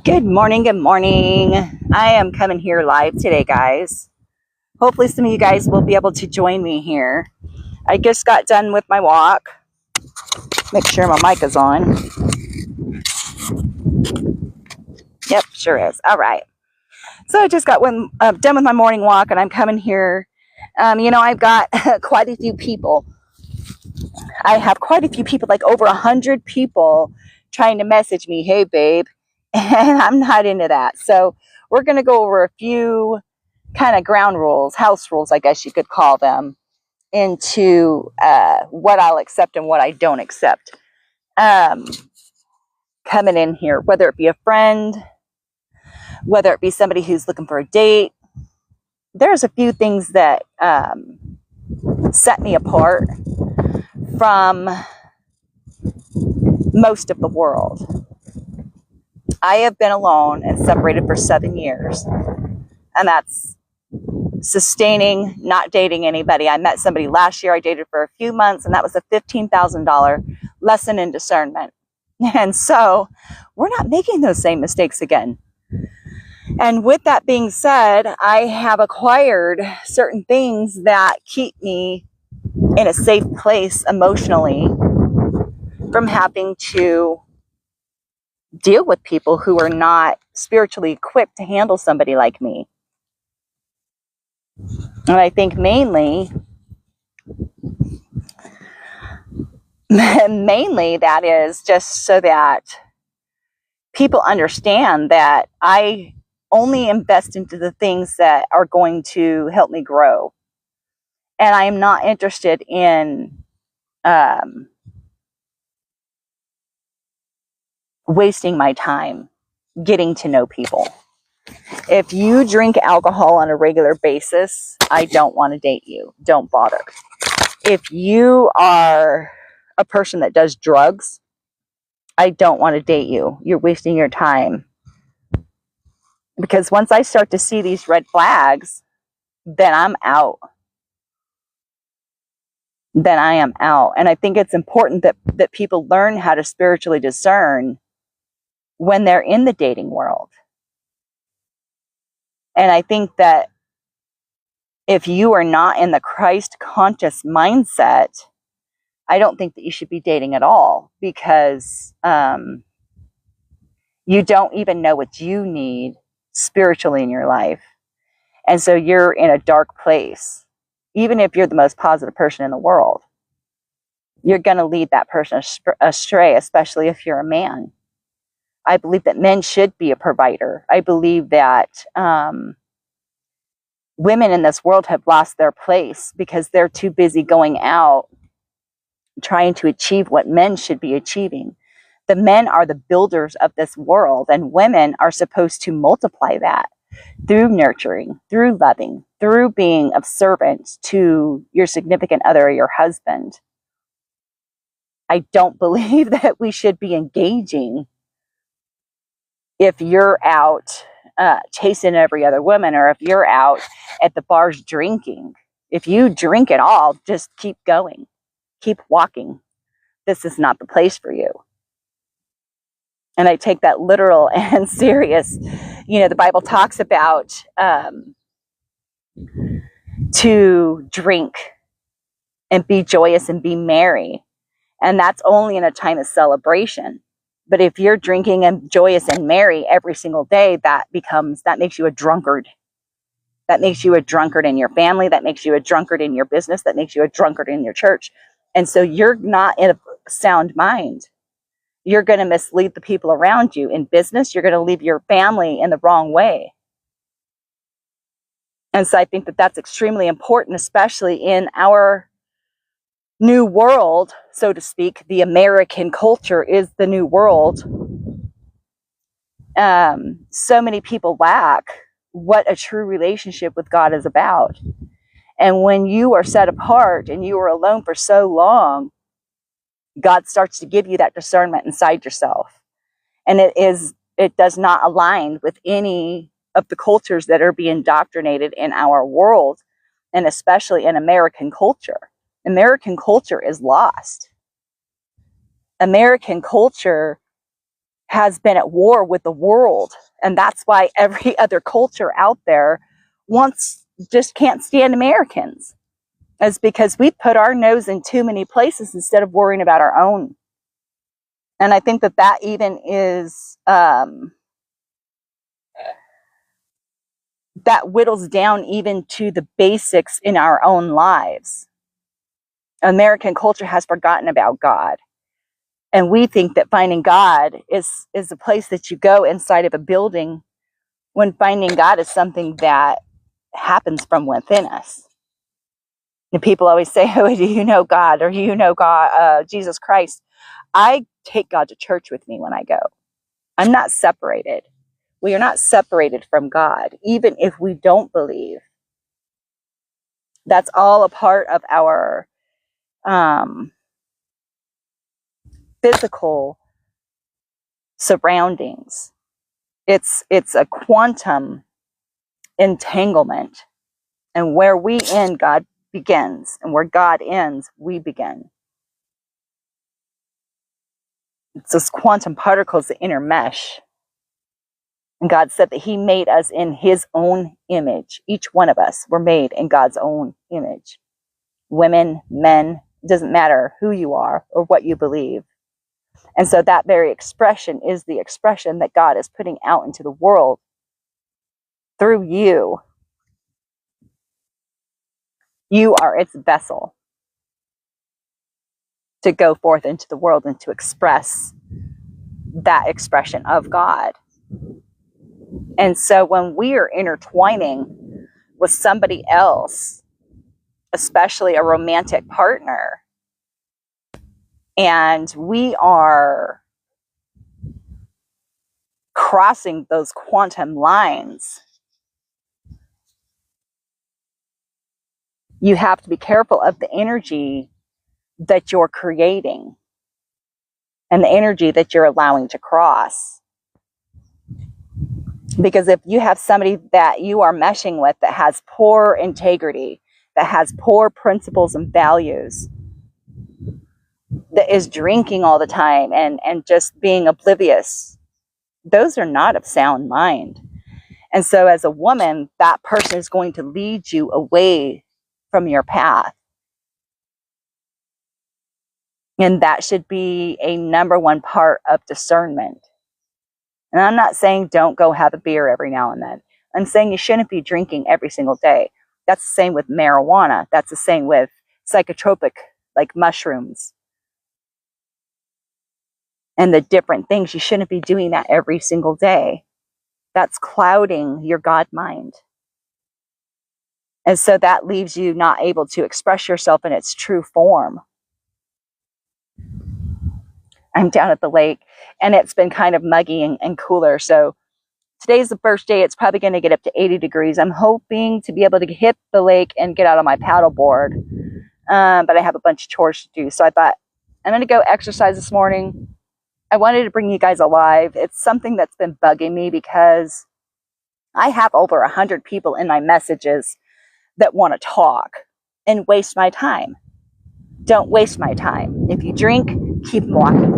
Good morning, good morning. I am coming here live today, guys. Hopefully some of you guys will be able to join me here. I just got done with my walk. Make sure my mic is on. Yep, sure is. All right. So I just got done with my morning walk, and I'm coming here. I've got quite a few people. I have quite a few people, like over 100 people trying to message me, hey, babe. And I'm not into that. So we're going to go over a few kind of ground rules, house rules, I guess you could call them, into what I'll accept and what I don't accept. Coming in here, whether it be a friend, whether it be somebody who's looking for a date, there's a few things that set me apart from most of the world. I have been alone and separated for 7 years, and that's sustaining, not dating anybody. I met somebody last year, I dated for a few months, and that was a $15,000 lesson in discernment. And so we're not making those same mistakes again. And with that being said, I have acquired certain things that keep me in a safe place emotionally from having to deal with people who are not spiritually equipped to handle somebody like me. And I think mainly that is just so that people understand that I only invest into the things that are going to help me grow. And I am not interested in wasting my time getting to know people. If you drink alcohol on a regular basis, I don't want to date you. Don't bother. If you are a person that does drugs, I don't want to date you. You're wasting your time. Because once I start to see these red flags, then I'm out. Then I am out. And I think it's important that people learn how to spiritually discern when they're in the dating world. And I think that if you are not in the Christ conscious mindset, I don't think that you should be dating at all, because you don't even know what you need spiritually in your life. And so you're in a dark place. Even if you're the most positive person in the world, you're going to lead that person astray, especially if you're a man. I believe that men should be a provider. I believe that women in this world have lost their place because they're too busy going out trying to achieve what men should be achieving. The men are the builders of this world, and women are supposed to multiply that through nurturing, through loving, through being of servant to your significant other or your husband. I don't believe that we should be engaging if you're out chasing every other woman, or if you're out at the bars drinking. If you drink at all, just keep going. Keep walking. This is not the place for you. And I take that literal and serious. You know, the Bible talks about to drink and be joyous and be merry. And that's only in a time of celebration. But if you're drinking and joyous and merry every single day, that makes you a drunkard. That makes you a drunkard in your family. That makes you a drunkard in your business. That makes you a drunkard in your church. And so you're not in a sound mind. You're going to mislead the people around you. In business, you're going to leave your family in the wrong way. And so I think that that's extremely important, especially in our new world, so to speak. The American culture is the new world. So many people lack what a true relationship with God is about. And when you are set apart and you are alone for so long, God starts to give you that discernment inside yourself. And it does not align with any of the cultures that are being indoctrinated in our world, and especially in American culture. American culture is lost. American culture has been at war with the world. And that's why every other culture out there just can't stand Americans. Is because we put our nose in too many places instead of worrying about our own. And I think that even is, that whittles down even to the basics in our own lives. American culture has forgotten about God. And we think that finding God is a place that you go inside of a building, when finding God is something that happens from within us. And people always say, oh, do you know God? Or you know God, Jesus Christ? I take God to church with me when I go. I'm not separated. We are not separated from God, even if we don't believe. That's all a part of our physical surroundings. It's a quantum entanglement. And where we end, God begins. And where God ends, we begin. It's those quantum particles that intermesh. And God said that He made us in His own image. Each one of us were made in God's own image. Women, men, it doesn't matter who you are or what you believe. And so that very expression is the expression that God is putting out into the world through you. You are its vessel to go forth into the world and to express that expression of God. And so when we are intertwining with somebody else, especially a romantic partner, and we are crossing those quantum lines, you have to be careful of the energy that you're creating and the energy that you're allowing to cross. Because if you have somebody that you are meshing with that has poor integrity, that has poor principles and values, that is drinking all the time and just being oblivious, those are not of sound mind. And so as a woman, that person is going to lead you away from your path. And that should be a number one part of discernment. And I'm not saying don't go have a beer every now and then. I'm saying you shouldn't be drinking every single day. That's the same with marijuana. That's the same with psychotropic, like mushrooms. And the different things. You shouldn't be doing that every single day. That's clouding your God mind. And so that leaves you not able to express yourself in its true form. I'm down at the lake, and it's been kind of muggy and cooler. So today's the first day. It's probably going to get up to 80 degrees. I'm hoping to be able to hit the lake and get out on my paddleboard. But I have a bunch of chores to do. So I thought, I'm going to go exercise this morning. I wanted to bring you guys alive. It's something that's been bugging me because I have over 100 people in my messages that want to talk and waste my time. Don't waste my time. If you drink, keep walking.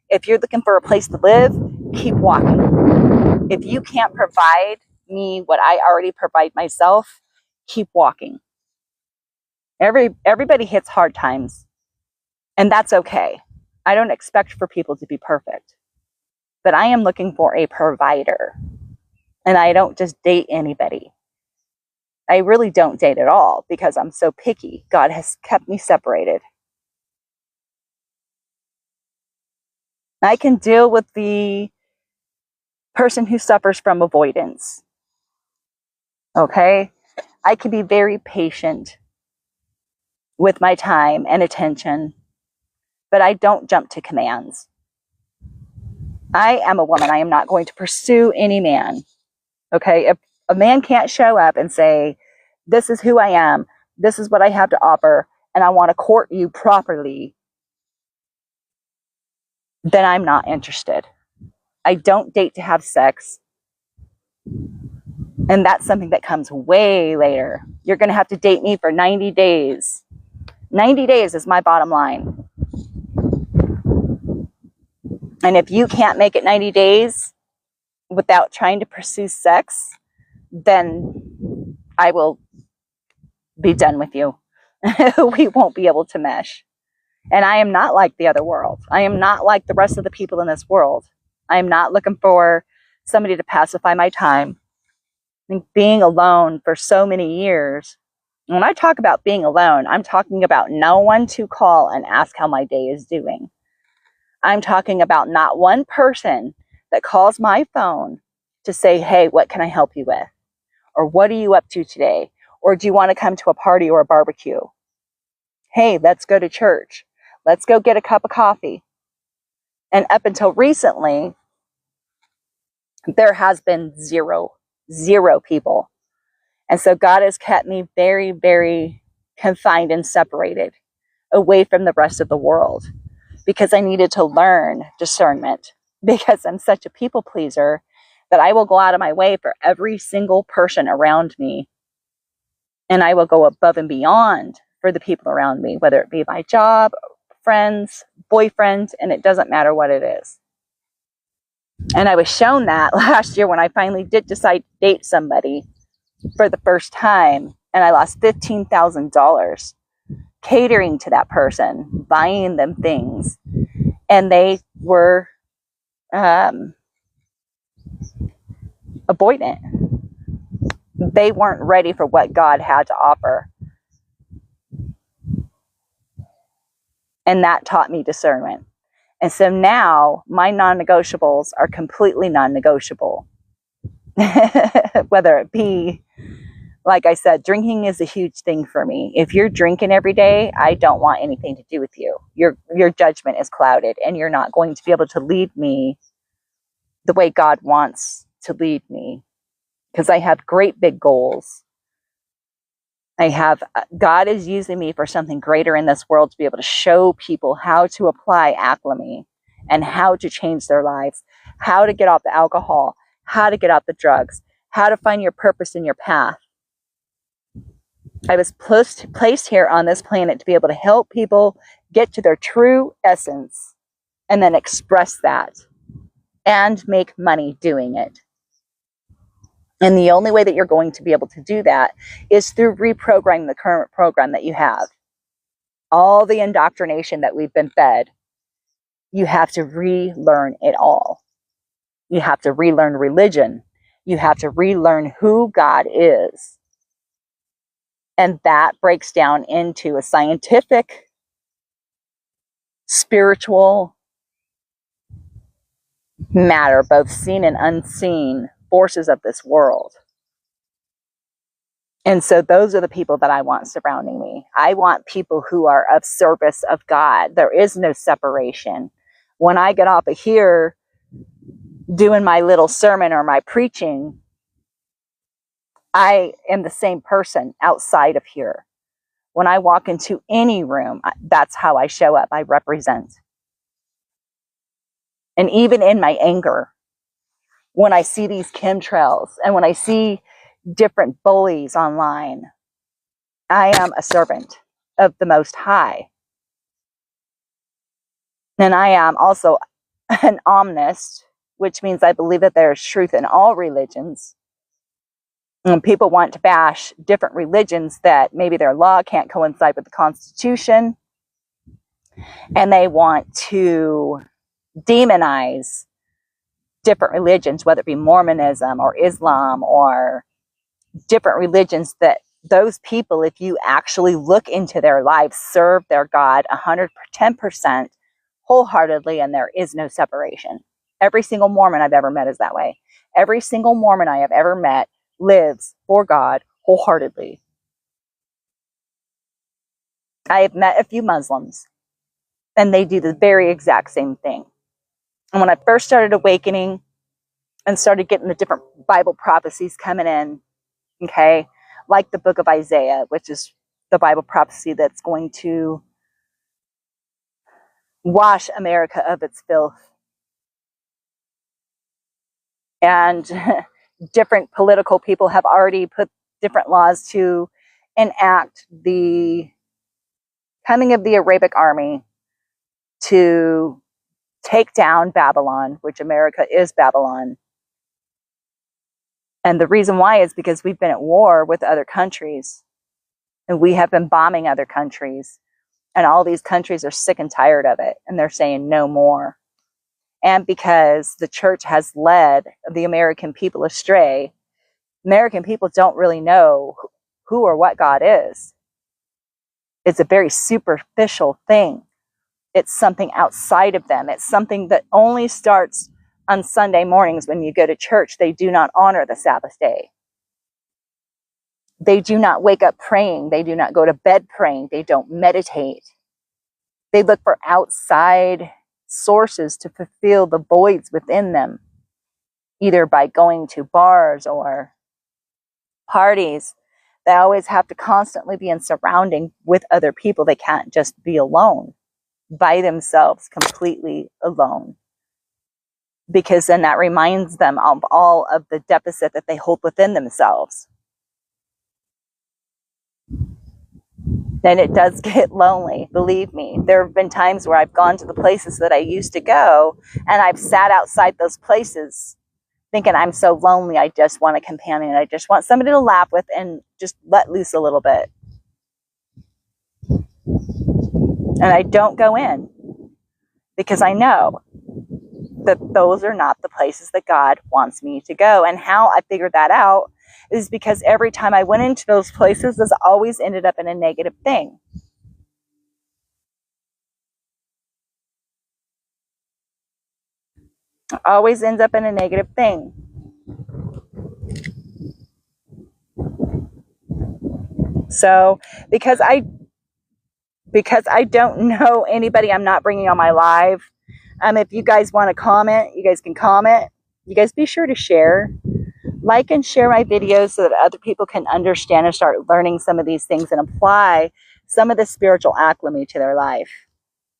If you're looking for a place to live, keep walking. If you can't provide me what I already provide myself, keep walking. Everybody hits hard times, and that's okay. I don't expect for people to be perfect, but I am looking for a provider, and I don't just date anybody. I really don't date at all because I'm so picky. God has kept me separated. I can deal with the person who suffers from avoidance. Okay? I can be very patient with my time and attention, but I don't jump to commands. I am a woman. I am not going to pursue any man. Okay? If a man can't show up and say, this is who I am, this is what I have to offer, and I want to court you properly, then I'm not interested. I don't date to have sex. And that's something that comes way later. You're going to have to date me for 90 days. 90 days is my bottom line. And if you can't make it 90 days without trying to pursue sex, then I will be done with you. We won't be able to mesh. And I am not like the other world. I am not like the rest of the people in this world. I am not looking for somebody to pacify my time. I think being alone for so many years, when I talk about being alone, I'm talking about no one to call and ask how my day is doing. I'm talking about not one person that calls my phone to say, hey, what can I help you with? Or what are you up to today? Or do you want to come to a party or a barbecue? Hey, let's go to church. Let's go get a cup of coffee. And up until recently, there has been zero people. And so God has kept me very, very confined and separated away from the rest of the world because I needed to learn discernment, because I'm such a people pleaser that I will go out of my way for every single person around me. And I will go above and beyond for the people around me, whether it be my job, friends, boyfriend, and it doesn't matter what it is. And I was shown that last year when I finally did decide to date somebody for the first time, and I lost $15,000 catering to that person, buying them things, and they were avoidant. They weren't ready for what God had to offer. And that taught me discernment. And so now my non-negotiables are completely non-negotiable. Whether it be, like I said, drinking is a huge thing for me. If you're drinking every day, I don't want anything to do with you. Your judgment is clouded, and you're not going to be able to lead me the way God wants to lead me, because I have great big goals. God is using me for something greater in this world, to be able to show people how to apply alchemy and how to change their lives, how to get off the alcohol, how to get off the drugs, how to find your purpose in your path. I was placed here on this planet to be able to help people get to their true essence and then express that and make money doing it. And the only way that you're going to be able to do that is through reprogramming the current program that you have. All the indoctrination that we've been fed, you have to relearn it all. You have to relearn religion. You have to relearn who God is. And that breaks down into a scientific, spiritual matter, both seen and unseen forces of this world. And so those are the people that I want surrounding me. I want people who are of service of God. There is no separation. When I get off of here doing my little sermon or my preaching, I am the same person outside of here. When I walk into any room, that's how I show up. I represent. And even in my anger, when I see these chemtrails and when I see different bullies online, I am a servant of the Most High. And I am also an omnist, which means I believe that there is truth in all religions. And people want to bash different religions that maybe their law can't coincide with the Constitution. And they want to demonize different religions, whether it be Mormonism or Islam or different religions, that those people, if you actually look into their lives, serve their God 110% wholeheartedly, and there is no separation. Every single Mormon I've ever met is that way. Every single Mormon I have ever met lives for God wholeheartedly. I have met a few Muslims, and they do the very exact same thing. And when I first started awakening and started getting the different Bible prophecies coming in, okay, like the book of Isaiah, which is the Bible prophecy that's going to wash America of its filth. And different political people have already put different laws to enact the coming of the Arabic army to take down Babylon, which America is Babylon. And the reason why is because we've been at war with other countries, and we have been bombing other countries, and all these countries are sick and tired of it, and they're saying no more. And because the church has led the American people astray, American people don't really know who or what God is. It's a very superficial thing. It's something outside of them. It's something that only starts on Sunday mornings when you go to church. They do not honor the Sabbath day. They do not wake up praying. They do not go to bed praying. They don't meditate. They look for outside sources to fulfill the voids within them, either by going to bars or parties. They always have to constantly be in surrounding with other people. They can't just be alone, by themselves, completely alone. Because then that reminds them of all of the deficit that they hold within themselves. And it does get lonely, believe me. There have been times where I've gone to the places that I used to go, and I've sat outside those places thinking, I'm so lonely, I just want a companion. I just want somebody to laugh with and just let loose a little bit. And I don't go in because I know that those are not the places that God wants me to go. And how I figured that out is because every time I went into those places, this always ended up in a negative thing. Always ends up in a negative thing. So because I don't know anybody, I'm not bringing on my live. If you guys want to comment, you guys can comment. You guys be sure to share. Like and share my videos so that other people can understand and start learning some of these things and apply some of the spiritual alchemy to their life.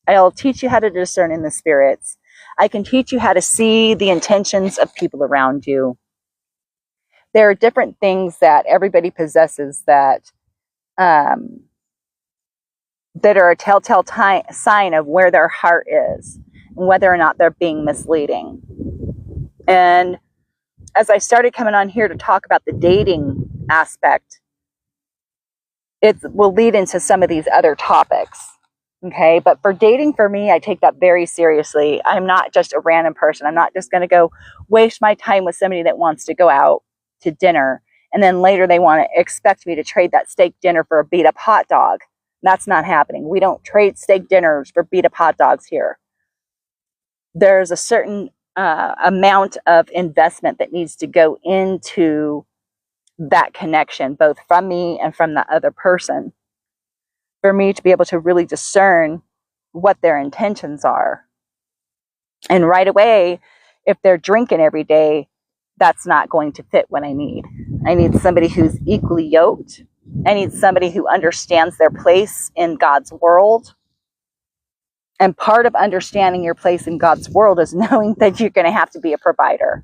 I'll teach you how to discern in the spirits. I can teach you how to see the intentions of people around you. There are different things that everybody possesses that are a telltale sign of where their heart is and whether or not they're being misleading. And as I started coming on here to talk about the dating aspect, it will lead into some of these other topics. Okay, but for dating, for me, I take that very seriously. I'm not just a random person. I'm not just going to go waste my time with somebody that wants to go out to dinner, and then later they want to expect me to trade that steak dinner for a beat up hot dog. That's not happening. We don't trade steak dinners for beat up hot dogs here. There's a certain amount of investment that needs to go into that connection, both from me and from the other person, for me to be able to really discern what their intentions are. And right away, if they're drinking every day, that's not going to fit what I need. I need somebody who's equally yoked. I need somebody who understands their place in God's world. And part of understanding your place in God's world is knowing that you're going to have to be a provider.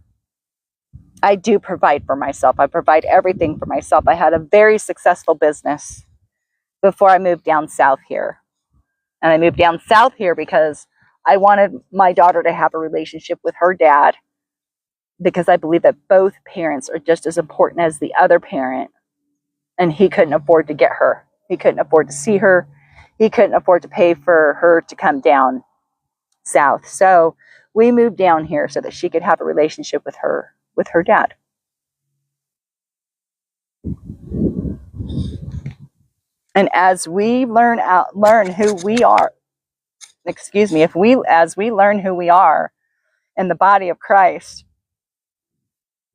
I do provide for myself. I provide everything for myself. I had a very successful business before I moved down south here. And I moved down south here because I wanted my daughter to have a relationship with her dad, because I believe that both parents are just as important as the other parent. And he couldn't afford to get her. He couldn't afford to see her. He couldn't afford to pay for her to come down south. So we moved down here so that she could have a relationship with her dad. And as we learn who we are, as we learn who we are in the body of Christ,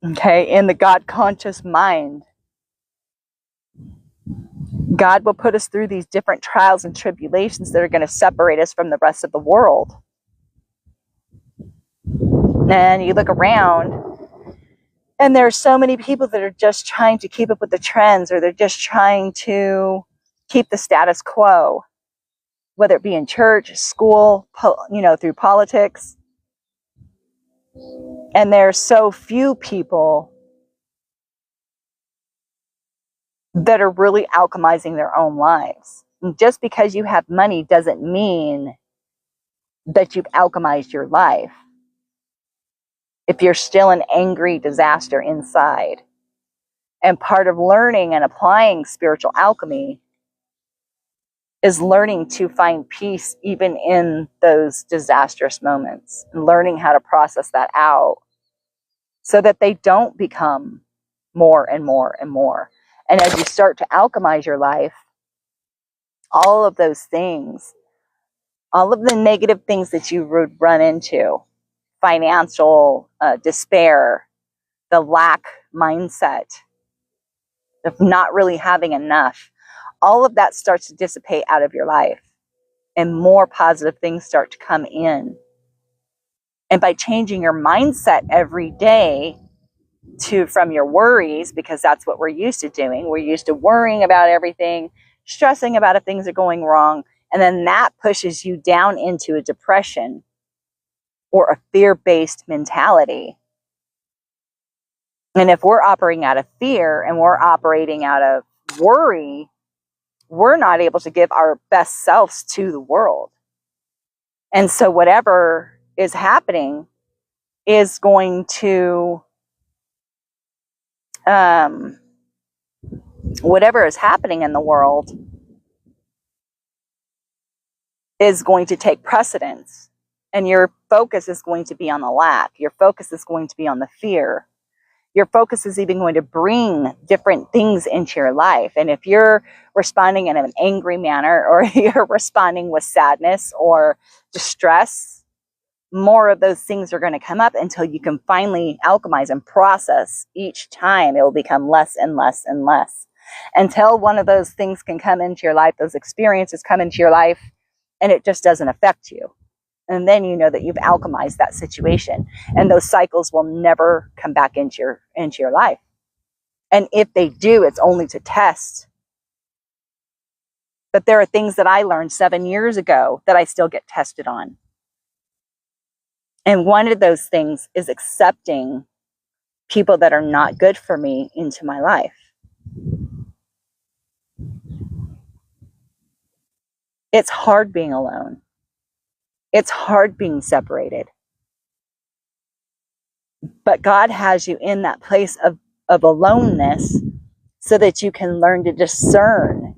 okay, in the God conscious mind, God will put us through these different trials and tribulations that are going to separate us from the rest of the world. And you look around, and there are so many people that are just trying to keep up with the trends, or they're just trying to keep the status quo, whether it be in church, school, through politics. And there are so few people that are really alchemizing their own lives. And just because you have money doesn't mean that you've alchemized your life. If you're still an angry disaster inside. And part of learning and applying spiritual alchemy is learning to find peace even in those disastrous moments, and learning how to process that out so that they don't become more and more and more. And as you start to alchemize your life, all of those things, all of the negative things that you would run into, financial despair, the lack mindset of not really having enough, all of that starts to dissipate out of your life, and more positive things start to come in. And by changing your mindset every day from your worries, because that's what we're used to doing. We're used to worrying about everything, stressing about if things are going wrong, and then that pushes you down into a depression or a fear-based mentality. And if we're operating out of fear and we're operating out of worry, we're not able to give our best selves to the world. And so whatever is happening is going to, whatever is happening in the world is going to take precedence. And your focus is going to be on the lack. Your focus is going to be on the fear. Your focus is even going to bring different things into your life. And if you're responding in an angry manner, or you're responding with sadness or distress, more of those things are going to come up until you can finally alchemize and process. Each time it will become less and less and less, until one of those things can come into your life, those experiences come into your life, and it just doesn't affect you. And then you know that you've alchemized that situation, and those cycles will never come back into your life. And if they do, it's only to test. But there are things that I learned 7 years ago that I still get tested on. And one of those things is accepting people that are not good for me into my life. It's hard being alone. It's hard being separated. But God has you in that place of aloneness so that you can learn to discern.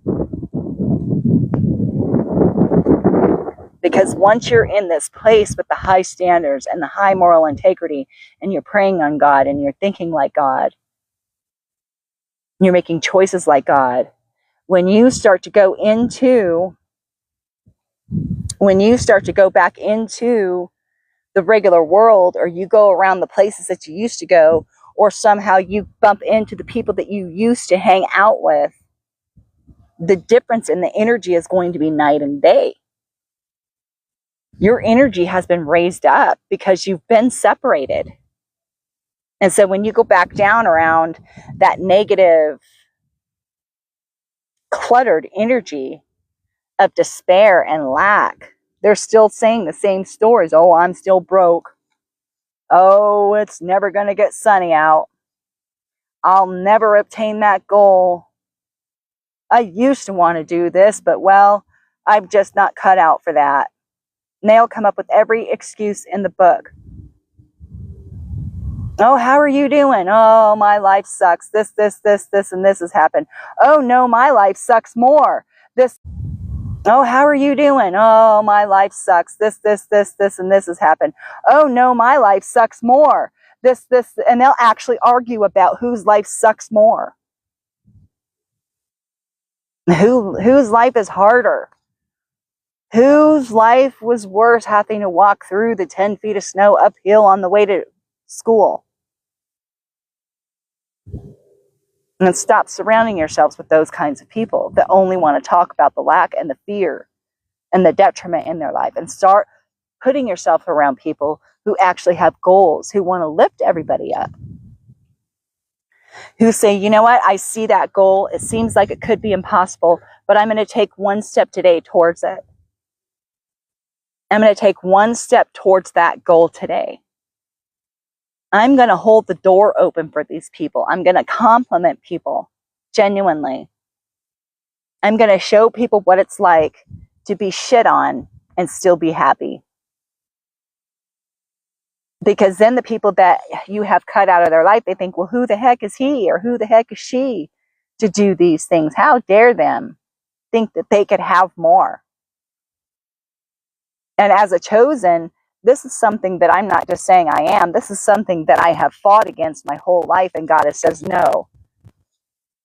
Because once you're in this place with the high standards and the high moral integrity, and you're praying on God, and you're thinking like God, you're making choices like God, when you start to go back into the regular world, or you go around the places that you used to go, or somehow you bump into the people that you used to hang out with, the difference in the energy is going to be night and day. Your energy has been raised up because you've been separated. And so when you go back down around that negative, cluttered energy of despair and lack, they're still saying the same stories. Oh, I'm still broke. Oh, it's never going to get sunny out. I'll never obtain that goal. I used to want to do this, but well, I'm just not cut out for that. And they'll come up with every excuse in the book. Oh, how are you doing? Oh, my life sucks. This, and this has happened. Oh, no, my life sucks more. This. Oh, how are you doing? Oh, my life sucks. This, and this has happened. Oh, no, my life sucks more. This, and they'll actually argue about whose life sucks more. Whose life is harder? Whose life was worse having to walk through the 10 feet of snow uphill on the way to school? And stop surrounding yourselves with those kinds of people that only want to talk about the lack and the fear and the detriment in their life, and start putting yourself around people who actually have goals, who want to lift everybody up, who say, you know what, I see that goal. It seems like it could be impossible, but I'm going to take one step today towards it. I'm going to take one step towards that goal today. I'm going to hold the door open for these people. I'm going to compliment people genuinely. I'm going to show people what it's like to be shit on and still be happy. Because then the people that you have cut out of their life, they think, well, who the heck is he or who the heck is she to do these things? How dare them think that they could have more? And as a chosen, this is something that I'm not just saying I am. This is something that I have fought against my whole life. And God says, no,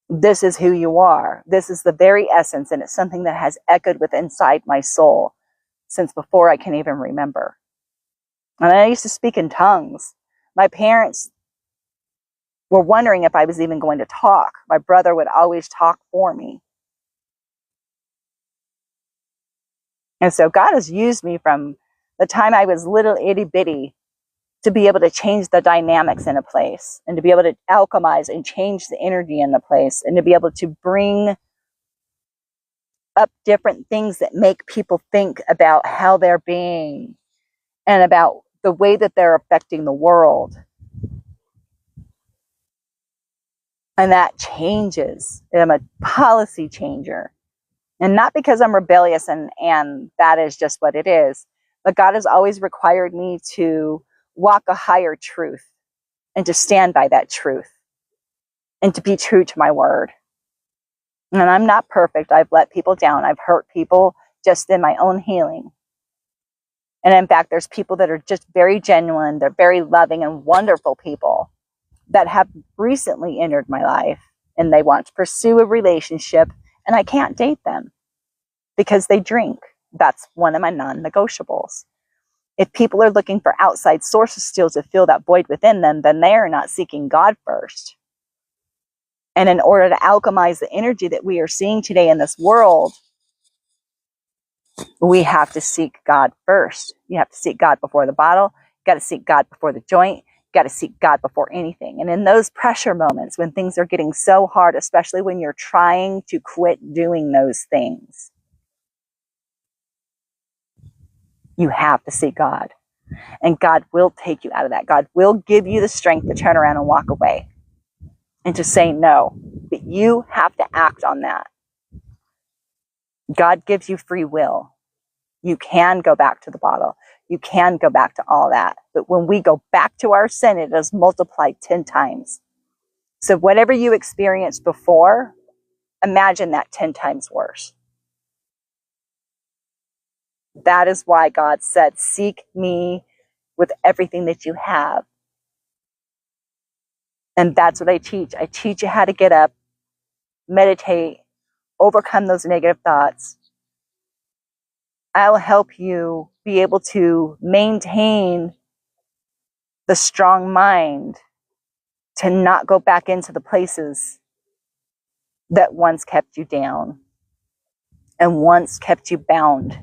this is who you are. This is the very essence. And it's something that has echoed with inside my soul since before I can even remember. And I used to speak in tongues. My parents were wondering if I was even going to talk. My brother would always talk for me. And so God has used me from the time I was little itty bitty to be able to change the dynamics in a place and to be able to alchemize and change the energy in the place and to be able to bring up different things that make people think about how they're being and about the way that they're affecting the world. And that changes. I'm a policy changer. And not because I'm rebellious and that is just what it is. But God has always required me to walk a higher truth and to stand by that truth and to be true to my word. And I'm not perfect. I've let people down. I've hurt people just in my own healing. And in fact, there's people that are just very genuine. They're very loving and wonderful people that have recently entered my life and they want to pursue a relationship and I can't date them because they drink. That's one of my non-negotiables. If people are looking for outside sources still to fill that void within them, then they are not seeking God first. And in order to alchemize the energy that we are seeing today in this world, we have to seek God first. You have to seek God before the bottle. You got to seek God before the joint. You got to seek God before anything. And in those pressure moments when things are getting so hard, especially when you're trying to quit doing those things, you have to seek God. And God will take you out of that. God will give you the strength to turn around and walk away and to say no. But you have to act on that. God gives you free will. You can go back to the bottle. You can go back to all that. But when we go back to our sin, it is multiplied 10 times. So whatever you experienced before, imagine that 10 times worse. That is why God said, seek me with everything that you have. And that's what I teach. I teach you how to get up, meditate, overcome those negative thoughts. I'll help you be able to maintain the strong mind to not go back into the places that once kept you down and once kept you bound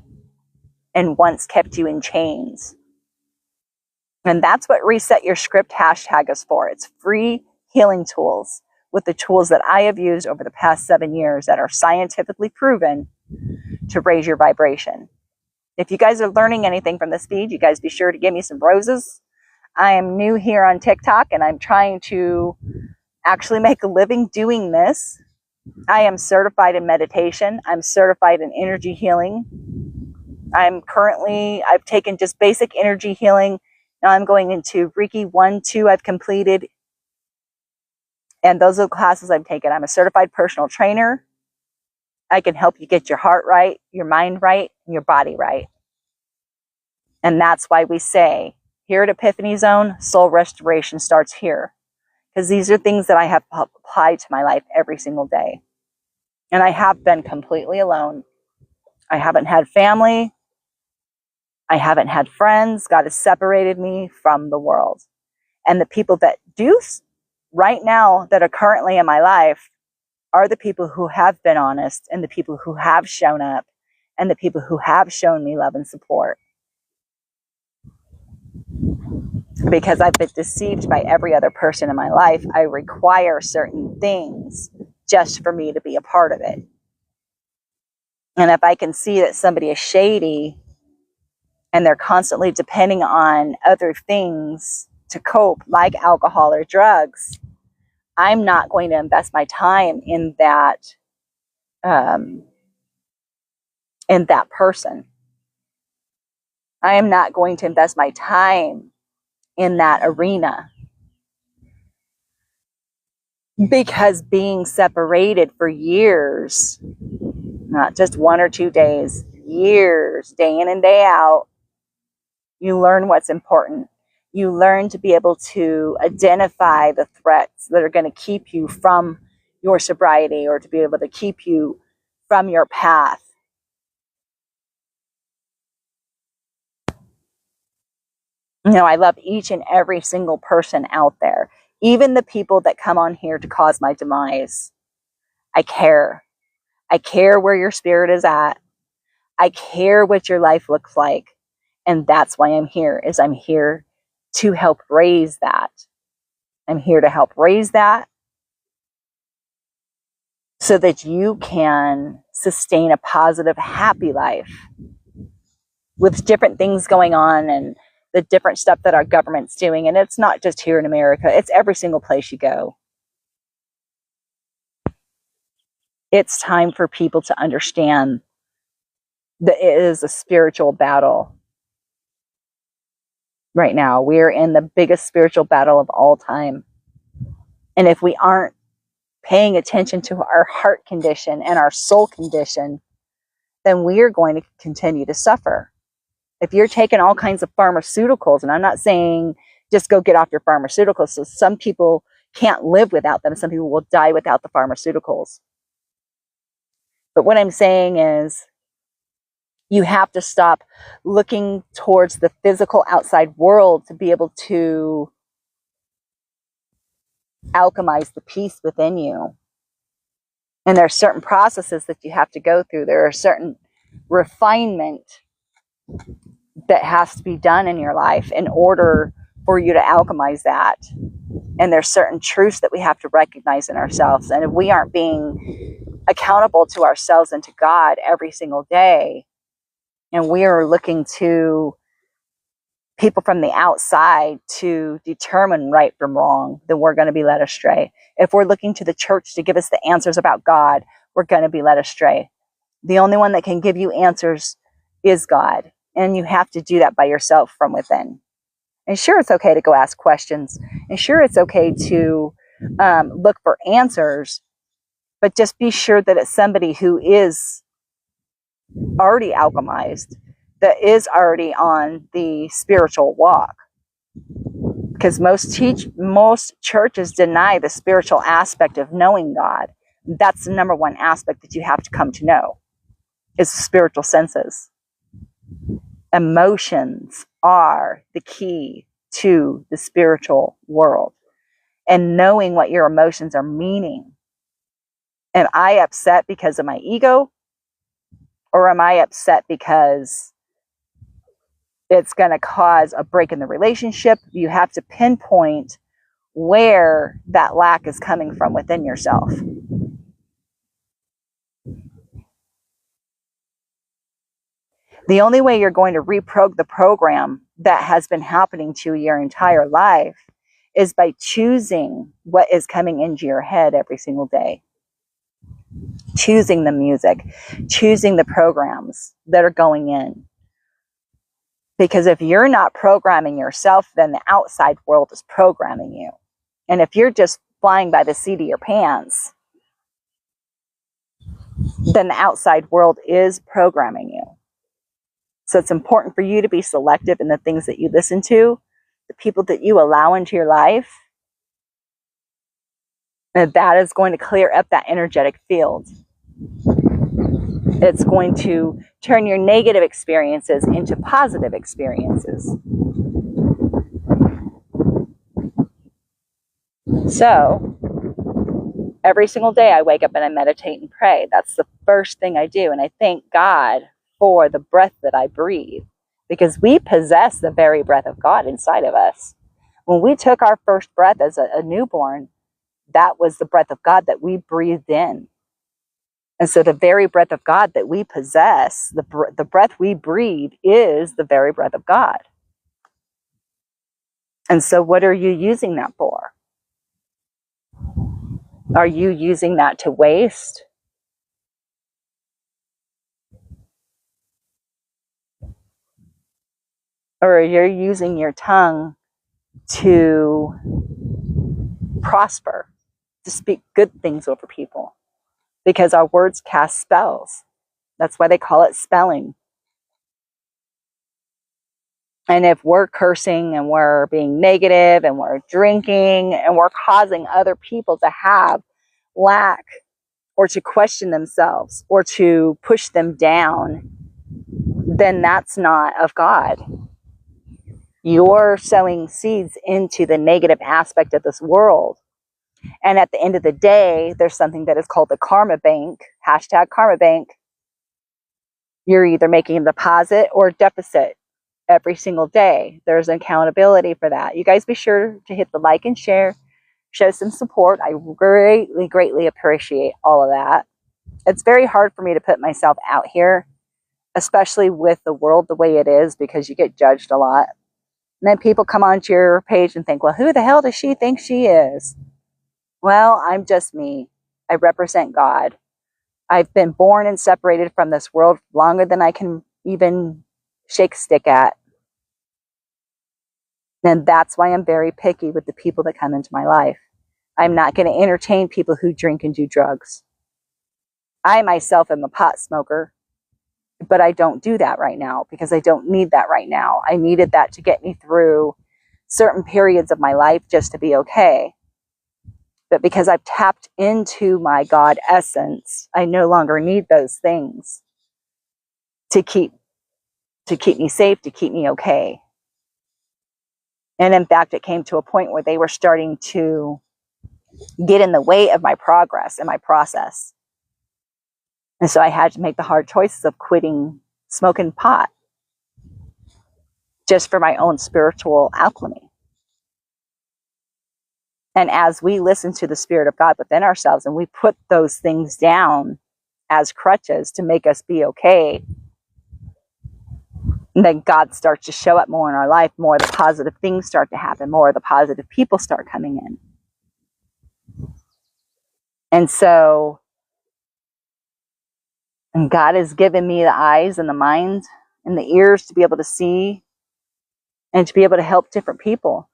and once kept you in chains. And that's what Reset Your Script hashtag is for. It's free healing tools with the tools that I have used over the past 7 years that are scientifically proven to raise your vibration. If you guys are learning anything from this feed, you guys be sure to give me some roses. I am new here on TikTok and I'm trying to actually make a living doing this. I am certified in meditation. I'm certified in energy healing. I've taken just basic energy healing. Now I'm going into Reiki 1, 2 I've completed. And those are the classes I've taken. I'm a certified personal trainer. I can help you get your heart right, your mind right, and your body right. And that's why we say, here at Epiphany Zone, soul restoration starts here. Because these are things that I have applied to my life every single day. And I have been completely alone. I haven't had family. I haven't had friends. God has separated me from the world. And the people that do right now that are currently in my life are the people who have been honest and the people who have shown up and the people who have shown me love and support. Because I've been deceived by every other person in my life, I require certain things just for me to be a part of it. And if I can see that somebody is shady and they're constantly depending on other things to cope, like alcohol or drugs, I'm not going to invest my time in that person. I am not going to invest my time in that arena. Because being separated for years, not just 1 or 2 days, years, day in and day out, you learn what's important. You learn to be able to identify the threats that are going to keep you from your sobriety, or to be able to keep you from your path. You know, I love each and every single person out there, even the people that come on here to cause my demise. I care. I care where your spirit is at. I care what your life looks like. And that's why I'm here, is I'm here to help raise that. I'm here to help raise that so that you can sustain a positive, happy life with different things going on and the different stuff that our government's doing. And it's not just here in America, it's every single place you go. It's time for people to understand that it is a spiritual battle right now. We're in the biggest spiritual battle of all time. And if we aren't paying attention to our heart condition and our soul condition, then we are going to continue to suffer. If you're taking all kinds of pharmaceuticals, and I'm not saying just go get off your pharmaceuticals, so some people can't live without them. Some people will die without the pharmaceuticals. But what I'm saying is, you have to stop looking towards the physical outside world to be able to alchemize the peace within you. And there are certain processes that you have to go through. There are certain refinement that has to be done in your life in order for you to alchemize that. And there's certain truths that we have to recognize in ourselves. And if we aren't being accountable to ourselves and to God every single day, and we are looking to people from the outside to determine right from wrong, then we're going to be led astray. If we're looking to the church to give us the answers about God, we're going to be led astray. The only one that can give you answers is God. And you have to do that by yourself from within. And sure, it's okay to go ask questions. And sure, it's okay to look for answers. But just be sure that it's somebody who is already alchemized, that is already on the spiritual walk. Because most churches deny the spiritual aspect of knowing God. That's the number one aspect that you have to come to know, is the spiritual senses. Emotions are the key to the spiritual world. And knowing what your emotions are meaning. Am I upset because of my ego? Or am I upset because it's going to cause a break in the relationship? You have to pinpoint where that lack is coming from within yourself. The only way you're going to reprogram the program that has been happening to your entire life is by choosing what is coming into your head every single day. Choosing the music, choosing the programs that are going in. Because if you're not programming yourself, then the outside world is programming you. And if you're just flying by the seat of your pants, then the outside world is programming you. So it's important for you to be selective in the things that you listen to, the people that you allow into your life. And that is going to clear up that energetic field. It's going to turn your negative experiences into positive experiences. So, every single day I wake up and I meditate and pray. That's the first thing I do. And I thank God for the breath that I breathe, because we possess the very breath of God inside of us. When we took our first breath as a newborn, that was the breath of God that we breathed in. And so the very breath of God that we possess, the breath we breathe, is the very breath of God. And so what are you using that for? Are you using that to waste? Or you're using your tongue to prosper, to speak good things over people, because our words cast spells. That's why they call it spelling. And if we're cursing and we're being negative and we're drinking and we're causing other people to have lack or to question themselves or to push them down, then that's not of God. You're sowing seeds into the negative aspect of this world. And at the end of the day, there's something that is called the karma bank, hashtag karma bank. You're either making a deposit or a deficit every single day. There's accountability for that. You guys be sure to hit the like and share, show some support. I greatly, greatly appreciate all of that. It's very hard for me to put myself out here, especially with the world the way it is, because you get judged a lot. And then people come onto your page and think, well, who the hell does she think she is? Well, I'm just me. I represent God. I've been born and separated from this world longer than I can even shake a stick at. And that's why I'm very picky with the people that come into my life. I'm not going to entertain people who drink and do drugs. I myself am a pot smoker, but I don't do that right now because I don't need that right now. I needed that to get me through certain periods of my life just to be okay. But because I've tapped into my God essence, I no longer need those things to keep me safe, to keep me okay. And in fact, it came to a point where they were starting to get in the way of my progress and my process. And so I had to make the hard choices of quitting smoking pot just for my own spiritual alchemy. And as we listen to the Spirit of God within ourselves and we put those things down as crutches to make us be okay, and then God starts to show up more in our life, more of the positive things start to happen, more of the positive people start coming in. And so, and God has given me the eyes and the mind and the ears to be able to see and to be able to help different people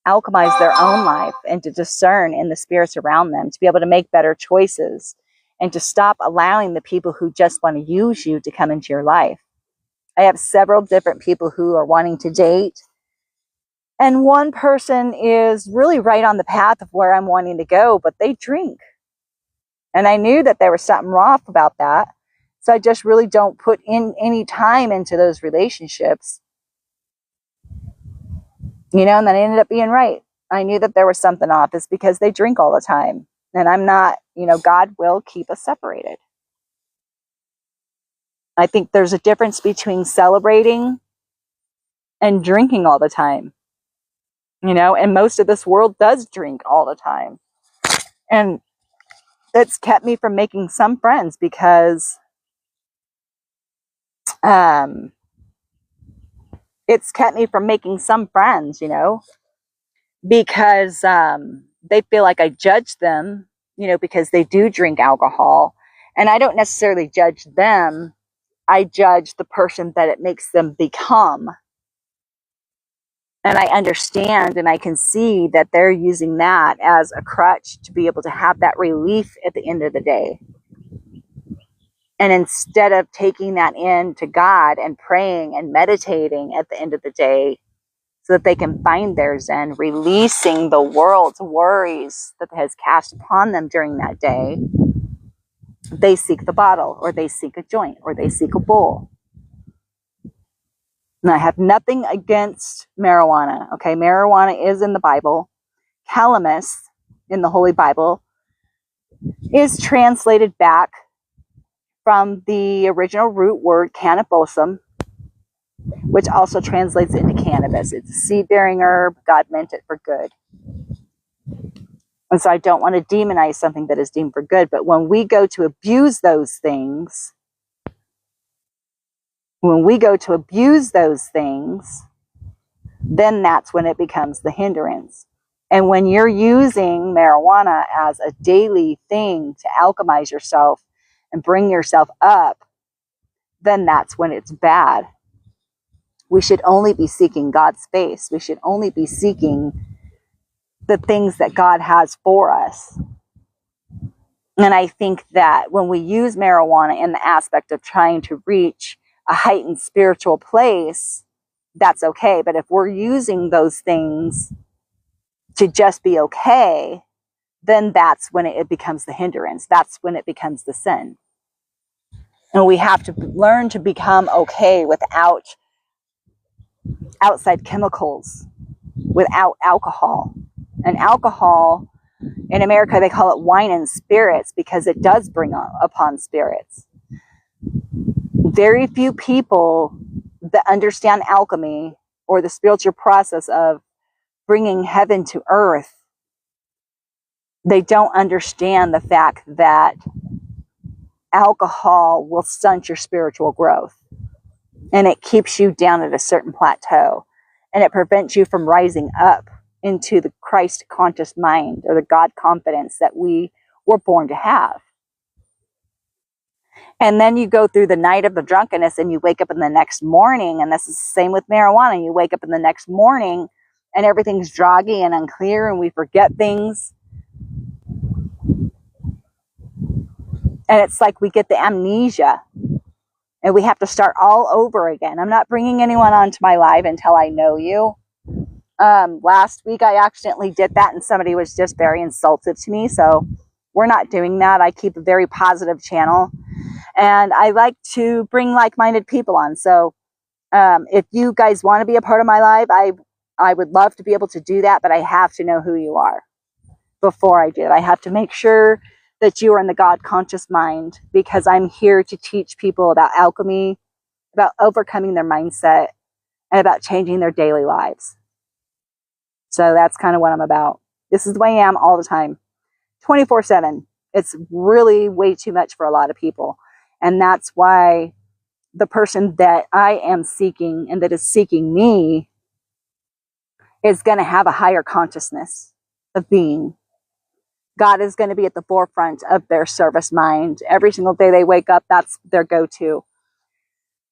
alchemize their own life and to discern in the spirits around them, to be able to make better choices and to stop allowing the people who just want to use you to come into your life. I have several different people who are wanting to date, and one person is really right on the path of where I'm wanting to go, but they drink. And I knew that there was something wrong about that. So I just really don't put in any time into those relationships. You know, and then I ended up being right. I knew that there was something off. It's because they drink all the time. And I'm not, you know, God will keep us separated. I think there's a difference between celebrating and drinking all the time. You know, and most of this world does drink all the time. And it's kept me from making some friends because it's kept me from making some friends, you know, because they feel like I judge them, you know, because they do drink alcohol. And I don't necessarily judge them. I judge the person that it makes them become. And I understand and I can see that they're using that as a crutch to be able to have that relief at the end of the day. And instead of taking that in to God and praying and meditating at the end of the day so that they can find their Zen, releasing the world's worries that has cast upon them during that day, they seek the bottle or they seek a joint or they seek a bowl. And I have nothing against marijuana. Okay, marijuana is in the Bible. Calamus in the Holy Bible is translated back from the original root word cannabosum, which also translates into cannabis. It's a seed-bearing herb. God meant it for good. And so I don't want to demonize something that is deemed for good. But when we go to abuse those things, then that's when it becomes the hindrance. And when you're using marijuana as a daily thing to alchemize yourself and bring yourself up, then that's when it's bad. We should only be seeking God's face. We should only be seeking the things that God has for us. And I think that when we use marijuana in the aspect of trying to reach a heightened spiritual place, that's okay. But if we're using those things to just be okay, then that's when it becomes the hindrance. That's when it becomes the sin. And we have to learn to become okay without outside chemicals, without alcohol. And alcohol, in America, they call it wine and spirits because it does bring upon spirits. Very few people that understand alchemy or the spiritual process of bringing heaven to earth, they don't understand the fact that alcohol will stunt your spiritual growth. And it keeps you down at a certain plateau. And it prevents you from rising up into the Christ conscious mind or the God confidence that we were born to have. And then you go through the night of the drunkenness and you wake up in the next morning, and this is the same with marijuana. You wake up in the next morning and everything's droggy and unclear and we forget things. And it's like we get the amnesia and we have to start all over again. I'm not bringing anyone onto my live until I know you. Last week I accidentally did that and somebody was just very insultive to me. So we're not doing that. I keep a very positive channel and I like to bring like-minded people on. So if you guys want to be a part of my live, I would love to be able to do that, but I have to know who you are before I do it. I have to make sure that you are in the God conscious mind, because I'm here to teach people about alchemy, about overcoming their mindset, and about changing their daily lives. So that's kind of what I'm about. This is the way I am all the time, 24/7. It's really way too much for a lot of people. And that's why the person that I am seeking and that is seeking me is going to have a higher consciousness of being. God is going to be at the forefront of their service mind. Every single day they wake up, that's their go-to.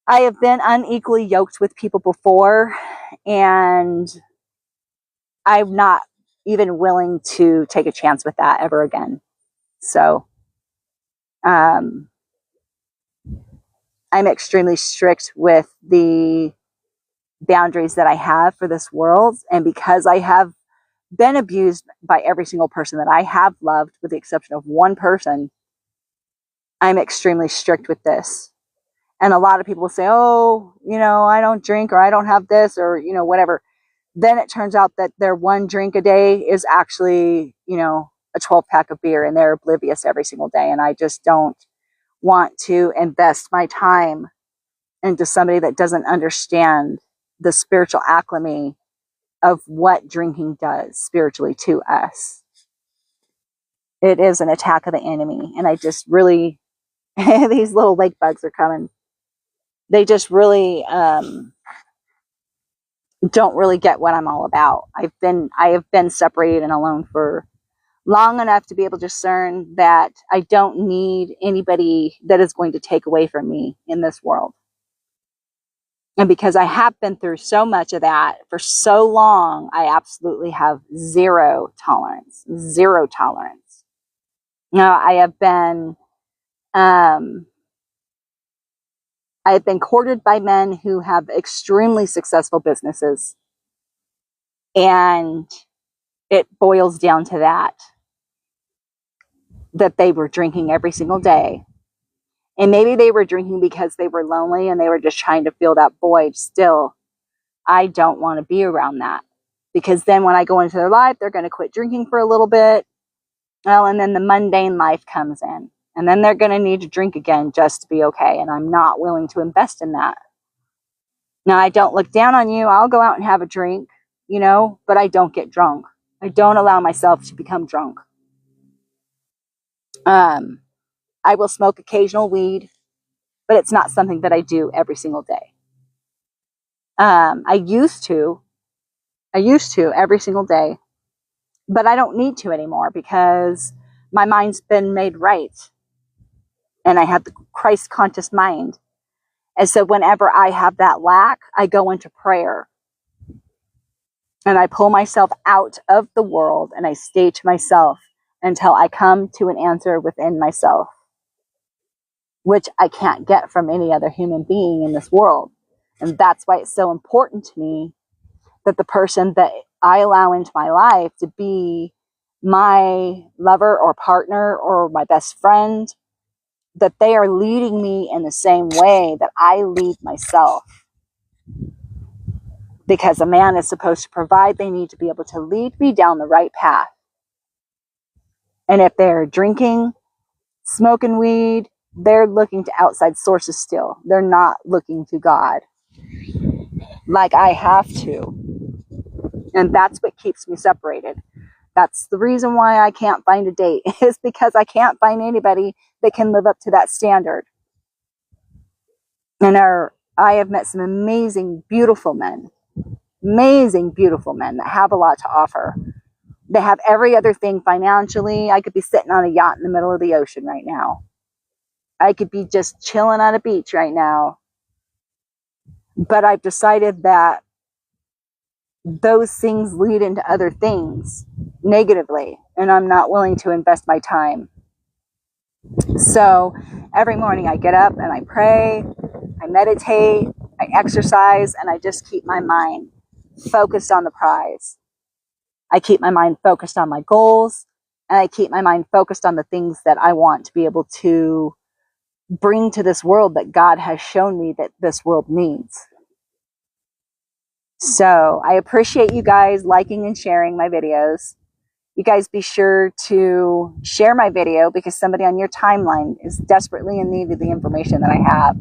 I have been unequally yoked with people before, and I'm not even willing to take a chance with that ever again. So, I'm extremely strict with the boundaries that I have for this world. And because I have been abused by every single person that I have loved, with the exception of one person, I'm extremely strict with this. And a lot of people say, oh, I don't drink, or I don't have this, or, whatever. Then it turns out that their one drink a day is actually, a 12-pack of beer, and they're oblivious every single day. And I just don't want to invest my time into somebody that doesn't understand the spiritual alchemy of what drinking does spiritually to us. It is an attack of the enemy. And I just really, these little lake bugs are coming. They just really don't really get what I'm all about. I have been separated and alone for long enough to be able to discern that I don't need anybody that is going to take away from me in this world. And because I have been through so much of that for so long, I absolutely have zero tolerance. Zero tolerance. I have been courted by men who have extremely successful businesses. And it boils down to that they were drinking every single day. And maybe they were drinking because they were lonely and they were just trying to fill that void. Still, I don't want to be around that, because then when I go into their life, they're going to quit drinking for a little bit. Well, and then the mundane life comes in, and then they're going to need to drink again just to be okay. And I'm not willing to invest in that. Now, I don't look down on you. I'll go out and have a drink, but I don't get drunk. I don't allow myself to become drunk. I will smoke occasional weed, but it's not something that I do every single day. I used to every single day, but I don't need to anymore because my mind's been made right. And I have the Christ conscious mind. And so whenever I have that lack, I go into prayer. And I pull myself out of the world and I stay to myself until I come to an answer within myself, which I can't get from any other human being in this world. And that's why it's so important to me that the person that I allow into my life to be my lover or partner or my best friend, that they are leading me in the same way that I lead myself. Because a man is supposed to provide, they need to be able to lead me down the right path. And if they're drinking, smoking weed, they're looking to outside sources still. They're not looking to God like I have to. And that's what keeps me separated. That's the reason why I can't find a date, is because I can't find anybody that can live up to that standard. And I have met some amazing, beautiful men that have a lot to offer. They have every other thing financially. I could be sitting on a yacht in the middle of the ocean right now. I could be just chilling on a beach right now. But I've decided that those things lead into other things negatively, and I'm not willing to invest my time. So every morning I get up and I pray, I meditate, I exercise, and I just keep my mind focused on the prize. I keep my mind focused on my goals, and I keep my mind focused on the things that I want to be able to bring to this world that God has shown me that this world needs. So I appreciate you guys liking and sharing my videos. You guys be sure to share my video because somebody on your timeline is desperately in need of the information that I have.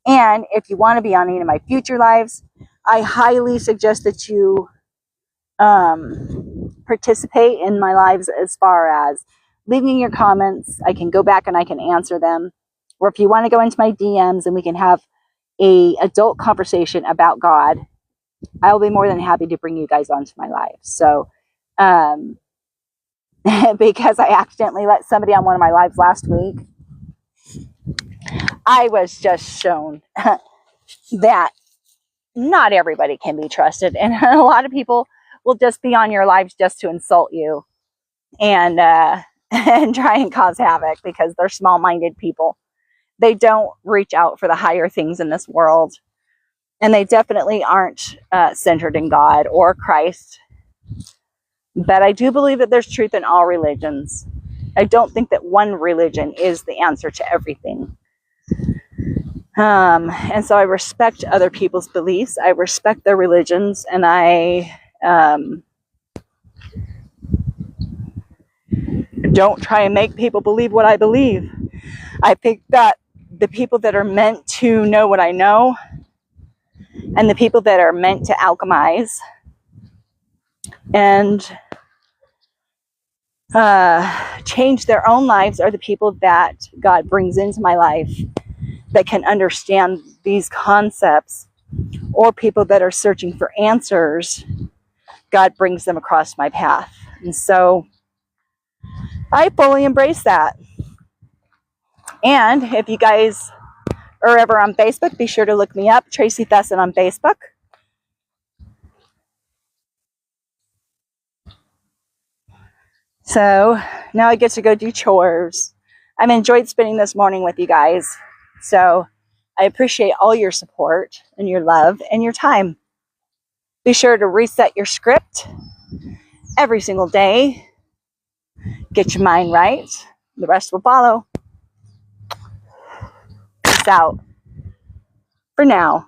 And if you want to be on any of my future lives, I highly suggest that you participate in my lives as far as leaving your comments. I can go back and I can answer them. Or if you want to go into my DMs and we can have a adult conversation about God, I'll be more than happy to bring you guys onto my live. So, because I accidentally let somebody on one of my lives last week, I was just shown that not everybody can be trusted. And a lot of people will just be on your lives just to insult you and and try and cause havoc because they're small-minded people. They don't reach out for the higher things in this world. And they definitely aren't centered in God or Christ. But I do believe that there's truth in all religions. I don't think that one religion is the answer to everything. And so I respect other people's beliefs. I respect their religions. And I don't try and make people believe what I believe. I think that the people that are meant to know what I know and the people that are meant to alchemize and change their own lives are the people that God brings into my life that can understand these concepts, or people that are searching for answers. God brings them across my path. And so I fully embrace that. And if you guys are ever on Facebook, be sure to look me up, Tracy Thesson on Facebook. So now I get to go do chores. I've enjoyed spending this morning with you guys. So I appreciate all your support and your love and your time. Be sure to reset your script every single day. Get your mind right. The rest will follow. Peace out for now.